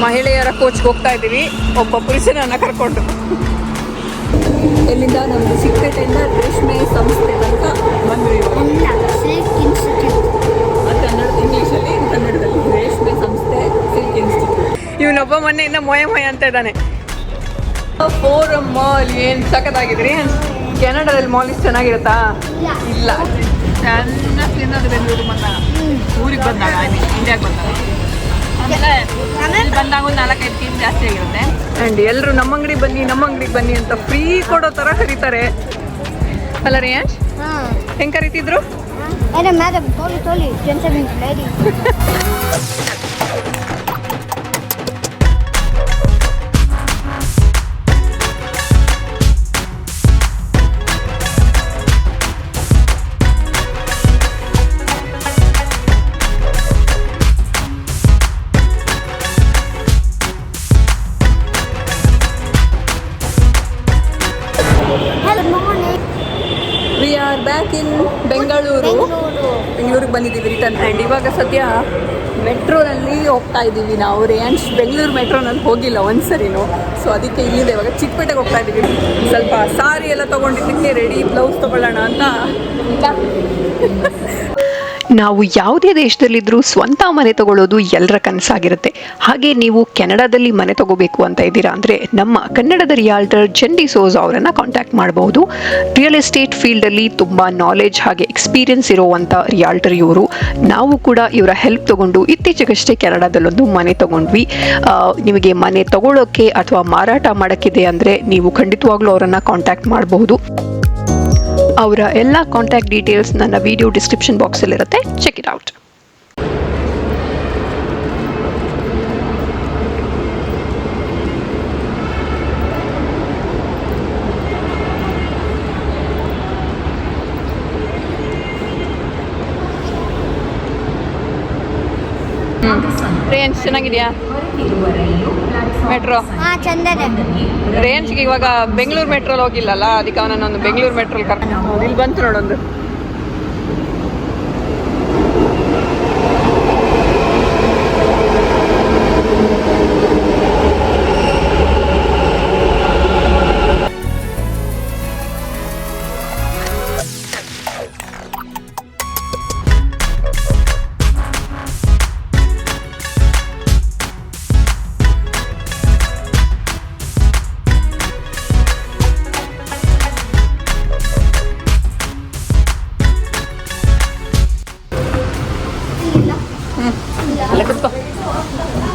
ಮಹಿಳೆಯರ ಕೋಚ್ಗೆ ಹೋಗ್ತಾ ಇದ್ದೀವಿ, ಒಬ್ಬ ಪುರುಷನನ್ನು ಕರ್ಕೊಂಡು. ಎಲ್ಲಿಂದ? ನಮ್ಮದು ಚಿಕ್ಕಪೇಟೆಯಿಂದ ರೇಷ್ಮೆ ಸಂಸ್ಥೆ ತನಕ ಬಂದ್ವಿ. ಇಂಗ್ಲೀಷಲ್ಲಿ, ಕನ್ನಡದಲ್ಲಿ ರೇಷ್ಮೆ ಸಂಸ್ಥೆ ಸಿಲ್ಕ್ ಇನ್ಸ್ಟಿಟ್ಯೂಟ್. ಇವನೊಬ್ಬ ಮೊನ್ನೆಯಿಂದ ಮೊಯ ಅಂತ ಇದ್ದಾನೆ. ಫೋರಮ್ ಮಾಲ್ ಏನು ಸಖತ್ತಾಗಿದ್ರಿ. ಕೆನಡಾದಲ್ಲಿ ಮಾಲ್ ಇಷ್ಟು ಚೆನ್ನಾಗಿರುತ್ತಾ? ಇಲ್ಲ. ಚೆನ್ನಾಗಿ ತಿನ್ನೋದು ಬೆಂಗಳೂರು ಬಂದಾಗ, ಊರಿಗೆ ಬಂದಾಗ, ಇಂಡಿಯಾಗೆ ಬಂದಾಗ. ಬಂದಾಗ ಒಂದು 4-5 ಟೀಮ್ ಜಾಸ್ತಿ ಆಗಿರುತ್ತೆ. ಆ್ಯಂಡ್ ಎಲ್ಲರೂ ನಮ್ಮ ಅಂಗಡಿಗೆ ಬನ್ನಿ ಅಂತ ಫ್ರೀ ಕೊಡೋ ಥರ ಕರೀತಾರೆ ಅಲ್ಲ ರಿಯಾನ್ಶ್? ಹೆಂಗೆ ಕರೀತಿದ್ರು? ಬ್ಯಾಕ್ ಇನ್ ಬೆಂಗಳೂರಿಗೆ ಬಂದಿದ್ದೀವಿ ರಿಟರ್ನ್. ಆ್ಯಂಡ್ ಇವಾಗ ಸದ್ಯ ಮೆಟ್ರೋನಲ್ಲಿ ಹೋಗ್ತಾ ಇದ್ದೀವಿ ನಾವು. ರೇಂಜ್ ಬೆಂಗಳೂರು ಮೆಟ್ರೋನಲ್ಲಿ ಹೋಗಿಲ್ಲ ಒಂದ್ಸರಿನೂ, ಸೊ ಅದಕ್ಕೆ ಇಲ್ಲಿದೆ. ಇವಾಗ ಚಿಕ್ಕಪೇಟೆಗೆ ಹೋಗ್ತಾ ಇದ್ದೀವಿ. ಸ್ವಲ್ಪ ಸಾರಿ ಎಲ್ಲ ತೊಗೊಂಡಿದ್ದಕ್ಕೆ ರೆಡಿ, ಬ್ಲೌಸ್ ತೊಗೊಳ್ಳೋಣ ಅಂತ. ನಾವು ಯಾವುದೇ ದೇಶದಲ್ಲಿದ್ದರೂ ಸ್ವಂತ ಮನೆ ತಗೊಳ್ಳೋದು ಎಲ್ಲರ ಕನಸಾಗಿರುತ್ತೆ. ಹಾಗೆ ನೀವು ಕೆನಡಾದಲ್ಲಿ ಮನೆ ತಗೋಬೇಕು ಅಂತ ಇದ್ದೀರಾ ಅಂದರೆ ನಮ್ಮ ಕನ್ನಡದ ರಿಯಾಲ್ಟರ್ ಜೆನ್ ಡಿಸೋಜಾ ಅವರನ್ನು ಕಾಂಟ್ಯಾಕ್ಟ್ ಮಾಡಬಹುದು. ರಿಯಲ್ ಎಸ್ಟೇಟ್ ಫೀಲ್ಡಲ್ಲಿ ತುಂಬ ನಾಲೆಜ್ ಹಾಗೆ ಎಕ್ಸ್ಪೀರಿಯನ್ಸ್ ಇರುವಂಥ ರಿಯಾಲ್ಟರ್ ಇವರು. ನಾವು ಕೂಡ ಇವರ ಹೆಲ್ಪ್ ತಗೊಂಡು ಇತ್ತೀಚೆಗಷ್ಟೇ ಕೆನಡಾದಲ್ಲೊಂದು ಮನೆ ತಗೊಂಡ್ವಿ. ನಿಮಗೆ ಮನೆ ತಗೊಳ್ಳೋಕ್ಕೆ ಅಥವಾ ಮಾರಾಟ ಮಾಡೋಕ್ಕಿದೆ ಅಂದರೆ ನೀವು ಖಂಡಿತವಾಗ್ಲೂ ಅವರನ್ನು ಕಾಂಟ್ಯಾಕ್ಟ್ ಮಾಡಬಹುದು. ಅವರ ಎಲ್ಲ ಕಾಂಟ್ಯಾಕ್ಟ್ ಡೀಟೇಲ್ಸ್ ನನ್ನ ವಿಡಿಯೋ ಡಿಸ್ಕ್ರಿಪ್ಷನ್ ಬಾಕ್ಸಲ್ಲಿರುತ್ತೆ, ಚೆಕ್ ಇಟ್ ಔಟ್. ರೇಂಜ್ ಚೆನ್ನಾಗಿದೆಯಾ? ಮೆಟ್ರೋ ರೇಂಜ್ಗೆ ಇವಾಗ ಬೆಂಗಳೂರು ಮೆಟ್ರೋಲ್ ಹೋಗಿಲ್ಲಲ್ಲ, ಅದಕ್ಕೆ ಅವನನ್ನೊಂದು ಬೆಂಗಳೂರು ಮೆಟ್ರೋಲ್ ಕರ್ಕೊಂಡು ಇಲ್ಲಿ ಬಂತು ನೋಡೊಂದು.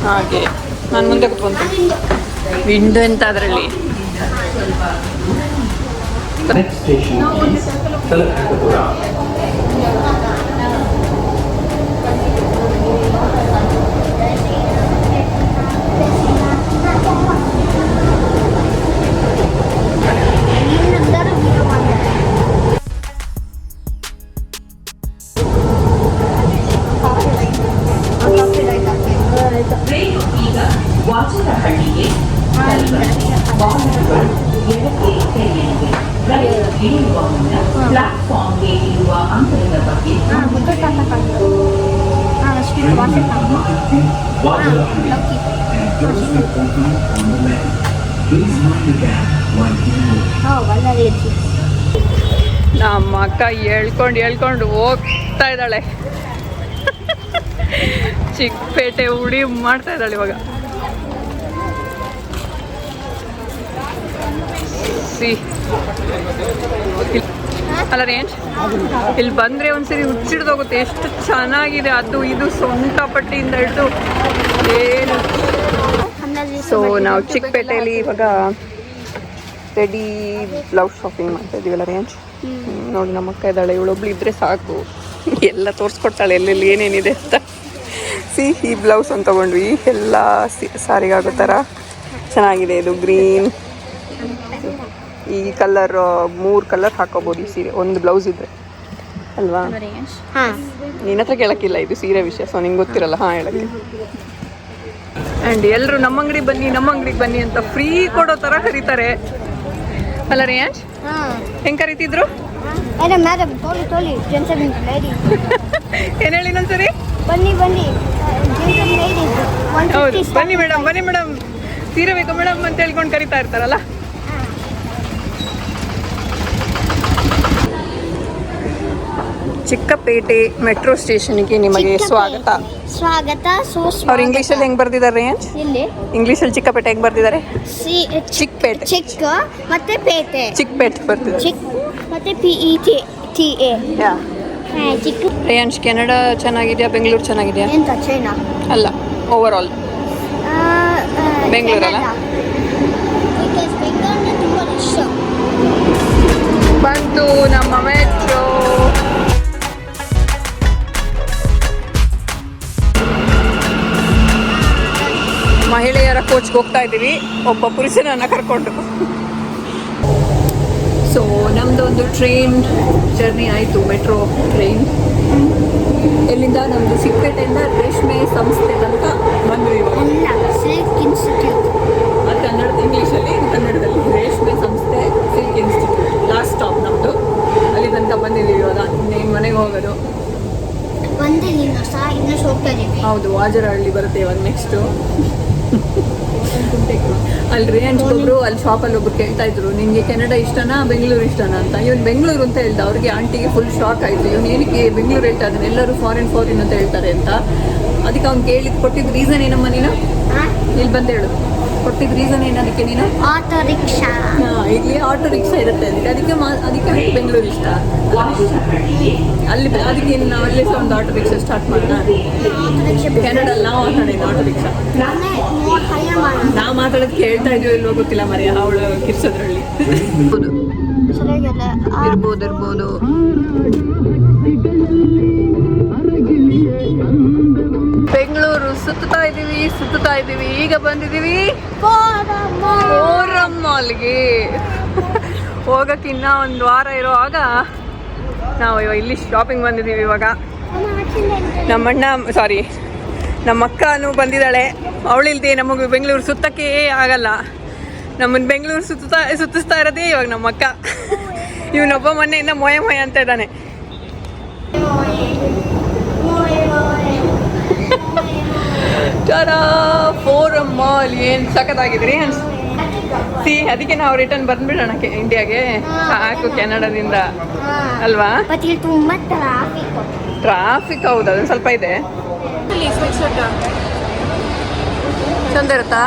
ಹಾಗೆ ನಾನು ಮುಂದೆ ಕೂತ್ಕೊಂತೀನಿ. ವಿಂಡೋ ಎಂತ ಅದರಲ್ಲಿ. ವಾಚನಹಳ್ಳಿಗೆ ಇಳಿಯುವ ಮುನ್ನ ಪ್ಲಾಟ್ಫಾರ್ಮ್ಗೆ ಇರುವ ಅಂತರದ ಬಗ್ಗೆ ನಮ್ಮ ಅಕ್ಕ ಹೇಳ್ಕೊಂಡು ಹೋಗ್ತಾ ಇದ್ದಾಳೆ. ಚಿಕ್ಕಪೇಟೆ ಉಡಿ ಮಾಡ್ತಾ ಇದ್ದಾಳೆ ಇವಾಗ. ಅಲ್ಲ ರೇಂಜ್, ಇಲ್ಲಿ ಬಂದರೆ ಒಂದ್ಸರಿ ಹುಚ್ಚಿಡ್ದೋಗುತ್ತೆ. ಎಷ್ಟು ಚೆನ್ನಾಗಿದೆ ಅದು ಇದು, ಸೊಂಟ ಪಟ್ಟಿಯಿಂದ ಹಿಡಿದು ಏನು. ಸೊ ನಾವು ಚಿಕ್ಕಪೇಟೆಯಲ್ಲಿ ಇವಾಗ ರೆಡಿ ಬ್ಲೌಸ್ ಶಾಪಿಂಗ್ ಮಾಡ್ತಾ ಇದೀವಲ್ಲ ರೇಂಜ್. ನೋಡಿ ನಮ್ಮ ಅಕ್ಕ ಇದ್ದಾಳೆ, ಇವಳೊಬ್ಳು ಇದ್ರೆ ಸಾಕು, ಎಲ್ಲ ತೋರಿಸ್ಕೊಡ್ತಾಳೆ ಎಲ್ಲೆಲ್ಲಿ ಏನೇನಿದೆ ಅಂತ. ಈ ಬ್ಲೌಸ್ ಒಂದು ತೊಗೊಂಡ್ವಿ, ಎಲ್ಲ ಸಾರಿಗಾಗೋ ಥರ ಚೆನ್ನಾಗಿದೆ. ಇದು ಗ್ರೀನ್, ಈ ಕಲರ್ 3 ಕಲರ್ ಹಾಕೋಬೋದು ಈ ಸೀರೆ ಒಂದು ಬ್ಲೌಸ್ ಇದ್ರೆ ಅಲ್ವಾ? ನಿನ್ನ ಹತ್ರ ಕೇಳಕ್ಕಿಲ್ಲ, ಇದು ಸೀರೆ ವಿಷಯ, ಸೊ ನಿಂಗೆ ಗೊತ್ತಿರಲ್ಲ. ಹೇಳಕ್ಕೆ. ಆ್ಯಂಡ್ ಎಲ್ಲರೂ ನಮ್ಮ ಅಂಗಡಿಗೆ ಬನ್ನಿ ಅಂತ ಫ್ರೀ ಕೊಡೋ ಥರ ಕರೀತಾರೆ ಅಲ್ಲ ರೇಂಜ್? ಹೆಂಗೆ ಕರೀತಿದ್ರು? ಏನು ಹೇಳಿ ಒಂದ್ಸರಿ? ಬನ್ನಿ ಹೌದು, ಬನ್ನಿ ಮೇಡಮ್ ಸೀರೆ ಬೇಕು ಮೇಡಮ್ ಅಂತ ಹೇಳ್ಕೊಂಡು ಕರಿತಾ ಇರ್ತಾರಲ್ಲ. ಚಿಕ್ಕಪೇಟೆ ಮೆಟ್ರೋ ಸ್ಟೇಷನ್ಗೆ ನಿಮಗೆ ಸ್ವಾಗತ. ಅವ್ರು ಇಂಗ್ಲೀಷಲ್ಲಿ ಹೆಂಗ್ ಬರ್ದಿದ್ದಾರೆ? ಇಂಗ್ಲೀಷಲ್ಲಿ ಚಿಕ್ಕಪೇಟೆ ಹೆಂಗ್ ಬರ್ದಿದ್ದಾರೆ? ಚಿಕ್ಕಪೇಟೆ. ಚಿಕ್ಕ ಮತ್ತೆ ಪೇಟೆ. ಚಿಕ್ಕಪೇಟೆ ಬರ್ತಿದ್ದಾರೆ. ಚಿಕ್ಕ ಮತ್ತೆ PETA. ಚಿಕ್ಕ. ರೇಯಾಂಶ್, ಕೆನಡಾ ಚೆನ್ನಾಗಿದೆಯಾ ಬೆಂಗಳೂರು ಚೆನ್ನಾಗಿದೆಯಾ? ಎಂತ ಚೈನಾ ಅಲ್ಲ, ಓವರ್ ಆಲ್ ಬೆಂಗಳೂರಲ್ಲ. ಬಂತು ನಮ್ಮ ಮೆಟ್ರೋ. ಮಹಿಳೆಯರ ಕೋಚ್ಗೆ ಹೋಗ್ತಾ ಇದ್ದೀವಿ, ಒಬ್ಬ ಪುರುಷನನ್ನು ಕರ್ಕೊಂಡು. ಸೊ ನಮ್ಮದು ಒಂದು ಟ್ರೈನ್ ಜರ್ನಿ ಆಯಿತು, ಮೆಟ್ರೋ ಟ್ರೈನ್. ಎಲ್ಲಿಂದ? ನಮ್ಮದು ಚಿಕ್ಕಪೇಟೆಯಿಂದ ರೇಷ್ಮೆ ಸಂಸ್ಥೆ ತನಕ ಬಂದ್ವಿ. Silk institute. ಅದು ಕನ್ನಡದ, ಇಂಗ್ಲೀಷಲ್ಲಿ, ಕನ್ನಡದಲ್ಲಿ ರೇಷ್ಮೆ ಸಂಸ್ಥೆ ಸಿಲ್ಕ್ ಇನ್ಸ್ಟಿಟ್ಯೂಟ್. ಲಾಸ್ಟ್ ಸ್ಟಾಪ್ ನಮ್ಮದು, ಅಲ್ಲಿ ತನಕ ಬಂದಿದ್ದೀವಿ. ಇವಾಗ ಇನ್ನೇನು ಮನೆಗೆ ಹೋಗೋದು. ಇನ್ನಷ್ಟು ಹೋಗ್ತಾ ಇದ್ದೀವಿ. ಹೌದು, ವಾಜರಹಳ್ಳಿ ಬರುತ್ತೆ ಇವಾಗ ನೆಕ್ಸ್ಟು. ಅಲ್ಲಿ ರೇಂಜ್ಗೊಬ್ರು ಅಲ್ಲಿ ಶಾಪಲ್ಲಿ ಒಬ್ರು ಕೇಳ್ತಾ ಇದ್ರು, ನಿಮಗೆ ಕೆನಡಾ ಇಷ್ಟನಾ ಬೆಂಗಳೂರು ಇಷ್ಟನಾ ಅಂತ. ಇವನು ಬೆಂಗಳೂರು ಅಂತ ಹೇಳ್ದ. ಅವ್ರಿಗೆ ಆಂಟಿಗೆ ಫುಲ್ ಶಾಕ್ ಆಯಿತು, ಇವನು ಏನಕ್ಕೆ ಬೆಂಗಳೂರು ಹೇಳ್ತಾ ಇದ್ದಾನೆ, ಎಲ್ಲರೂ ಫಾರಿನ್ ಅಂತ ಹೇಳ್ತಾರೆ ಅಂತ. ಅದಕ್ಕೆ ಅವ್ನು ಕೊಟ್ಟಿದ್ದು ರೀಸನ್ ಏನಮ್ಮ? ನೀನು ಇಲ್ಲಿ ಬಂದು ಹೇಳು, ಕೊಟ್ಟಿದ್ದು ರೀಸನ್ ಏನು ಅದಕ್ಕೆ? ನೀನು ಆಟೋ ರಿಕ್ಷಾ. ಇಲ್ಲಿ ಆಟೋ ರಿಕ್ಷಾ ಇರುತ್ತೆ ಅದಕ್ಕೆ ಬೆಂಗಳೂರು ಇಷ್ಟ. ಅಲ್ಲಿ ಅದಕ್ಕೆ ನಾವು ಅಲ್ಲೇ ಸಹ ಒಂದು ಆಟೋ ರಿಕ್ಷಾ ಸ್ಟಾರ್ಟ್ ಮಾಡೋಣ. ಕೆನಡಲ್ಲಿ ನಾವು ಮಾತಾಡಿದ್ದು ಆಟೋ ರಿಕ್ಷಾ. ನಾವು ಮಾತಾಡೋದು ಕೇಳ್ತಾ ಇದೀವಿ ಇಲ್ವೋ ಗೊತ್ತಿಲ್ಲ ಮರಿ, ಅವಳು ಕಿರ್ಸೋದ್ರಲ್ಲಿ. ಇರ್ಬೋದು. ಬೆಂಗಳೂರು ಸುತ್ತಾ ಇದ್ದೀವಿ. ಈಗ ಬಂದಿದ್ದೀವಿ ಫೋರಮ್ ಮಾಲ್ಗೆ. ಹೋಗಕ್ಕಿನ್ನ ಒಂದು ವಾರ ಇರುವಾಗ ನಾವು ಇಲ್ಲಿ ಶಾಪಿಂಗ್ ಬಂದಿದ್ದೀವಿ. ಇವಾಗ ನಮ್ಮ ಅಕ್ಕನೂ ಬಂದಿದ್ದಾಳೆ. ಅವಳಿಲ್ದೆ ನಮಗೆ ಬೆಂಗಳೂರು ಸುತ್ತಕ್ಕೆ ಆಗಲ್ಲ. ನಮ್ಮನ್ನು ಬೆಂಗಳೂರು ಸುತ್ತಿಸ್ತಾ ಇರೋದೇ ಇವಾಗ ನಮ್ಮ ಅಕ್ಕ. ಇವನೊಬ್ಬ ಮೊನ್ನೆಯಿಂದ ಮೊಯ ಅಂತ ಇದ್ದಾನೆ. ಫೋರಮ್ ಮಾಲ್ ಏನು ಸಖತ್ತಾಗಿದ್ರಿ ಅದಕ್ಕೆ ನಾವು ರಿಟರ್ನ್ ಬಂದ್ಬಿಡೋಣ ಇಂಡಿಯಾಗೆ. ಸಾಕು ಕೆನಡಾದಿಂದ ಅಲ್ವಾ? ತುಂಬಾ ಟ್ರಾಫಿಕ್. ಹೌದು, ಅದೊಂದು ಸ್ವಲ್ಪ ಇದೆ. ಚಂದ ಇರುತ್ತಾ?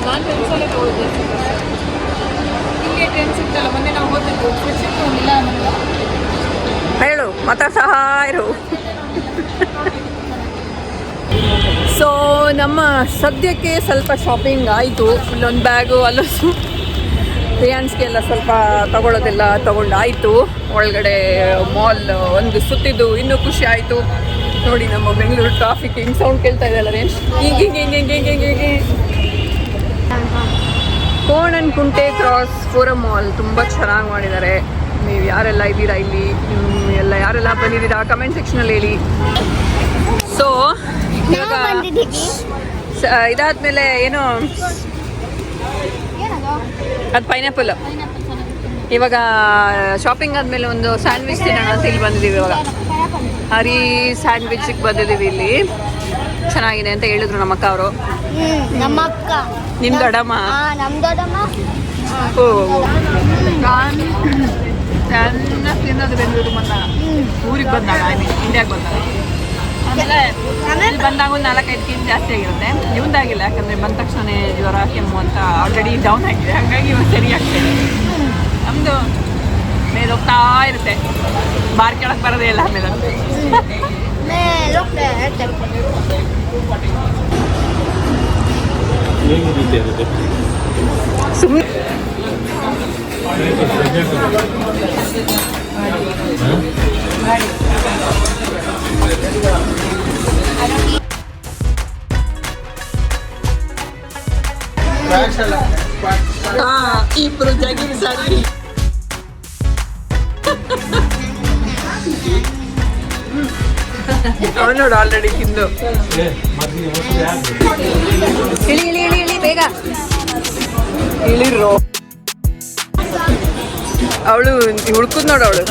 ನಾನು ಟ್ರೆಂಡ್ಸಲ್ಲೇ ತಗೊಳ್ಳಿದ್ದೆ. ಇಲ್ಲಿ ಟ್ರೆಂಡ್ ಸಿಗ್ತಲ್ಲ, ಮೊನ್ನೆ ನಾವು ಹೋಗಿದ್ದು ಹೇಳು ಸಹ ಇರು. ಸೊ ನಮ್ಮ ಸದ್ಯಕ್ಕೆ ಸ್ವಲ್ಪ ಶಾಪಿಂಗ್ ಆಯಿತು. ಇಲ್ಲೊಂದು ಬ್ಯಾಗು, ಅಲ್ಲೊಂದು ರಿಯಾನ್ಸ್ಗೆಲ್ಲ ಸ್ವಲ್ಪ ತಗೊಳ್ಳೋದೆಲ್ಲ ತಗೊಂಡಾಯಿತು. ಒಳಗಡೆ ಮಾಲ್ ಒಂದು ಸುತ್ತಿದ್ದು ಇನ್ನೂ ಖುಷಿ ಆಯಿತು. ನೋಡಿ ನಮ್ಮ ಬೆಂಗಳೂರು ಟ್ರಾಫಿಕ್ ಹಿಂಗೆ ಸೌಂಡ್ ಕೇಳ್ತಾ ಇದೆಯಲ್ಲ ರೇಂಜ್, ಹಿಂಗೆ ಕೋಣನಕುಂಟೆ ಕ್ರಾಸ್ ಫೋರಮ್ ಮಾಲ್ ತುಂಬ ಚೆನ್ನಾಗಿ ಮಾಡಿದ್ದಾರೆ. ನೀವು ಯಾರೆಲ್ಲ ಇದ್ದೀರಾ ಇಲ್ಲಿ, ಯಾರೆಲ್ಲ ಬಂದಿದ್ದೀರಾ ಕಮೆಂಟ್ ಸೆಕ್ಷನಲ್ಲಿ ಹೇಳಿ. ಸೊ ಇವಾಗ ಇದಾದ್ಮೇಲೆ ಏನು ಅದು ಪೈನಾಪಲ್. ಇವಾಗ ಶಾಪಿಂಗ್ ಆದಮೇಲೆ ಒಂದು ಸ್ಯಾಂಡ್ವಿಚ್ ತಿನ್ನೋಣ ಅಂತ ಇಲ್ಲಿ ಬಂದಿದ್ದೀವಿ. ಇವಾಗ ಹರಿ ಸ್ಯಾಂಡ್ವಿಚ್ಗೆ ಬಂದಿದ್ದೀವಿ. ಇಲ್ಲಿ ಚೆನ್ನಾಗಿದೆ ಅಂತ ಹೇಳಿದ್ರು ನಮ್ಮ ಅಕ್ಕ ಅವರು. ನಿಮ್ಮ ದೊಡ್ಡಮ್ಮ. ಚೆನ್ನಾಗಿ ತಿನ್ನೋದು ಬೆಂಗಳೂರು ಬಂದಾಗ, ಊರಿಗೆ ಬಂದಾಗ, ಇಂಡಿಯಾಗೆ ಬಂದಾಗ. ಆಮೇಲೆ ಇಲ್ಲಿ ಬಂದಾಗ ಒಂದು 4-5 ಕೆಜಿ ಜಾಸ್ತಿ ಆಗಿರುತ್ತೆ. ಇವಂದಾಗಿಲ್ಲ, ಯಾಕಂದರೆ ಬಂದ ತಕ್ಷಣ ಜ್ವರ ಕೆಮ್ಮು ಅಂತ ಆಲ್ರೆಡಿ ಡೌನ್ ಆಗಿದೆ. ಹಾಗಾಗಿ ಇವಾಗ ಸರಿ ಆಗ್ತಾಯಿದೆ. ನಮ್ಮದು ಮೇಲೆ ಹೋಗ್ತಾ ಇರುತ್ತೆ, ಬಾರ್ ಕೆಳಗೆ ಬರೋದೇ ಇಲ್ಲ. ಆಮೇಲೆ ಸುಮ್ಮನೆ ಇಬ್ರು ಜಗಿನ್ ಸಾರಿ. ಅವನೋಡು ಆಲ್ರೆಡಿ ತಿಂದು ಇಳಿ ಬೇಗ ಇಳಿರೋ. ಅವಳು ಹುಡ್ಕುದ್ ನೋಡು, ಅವಳು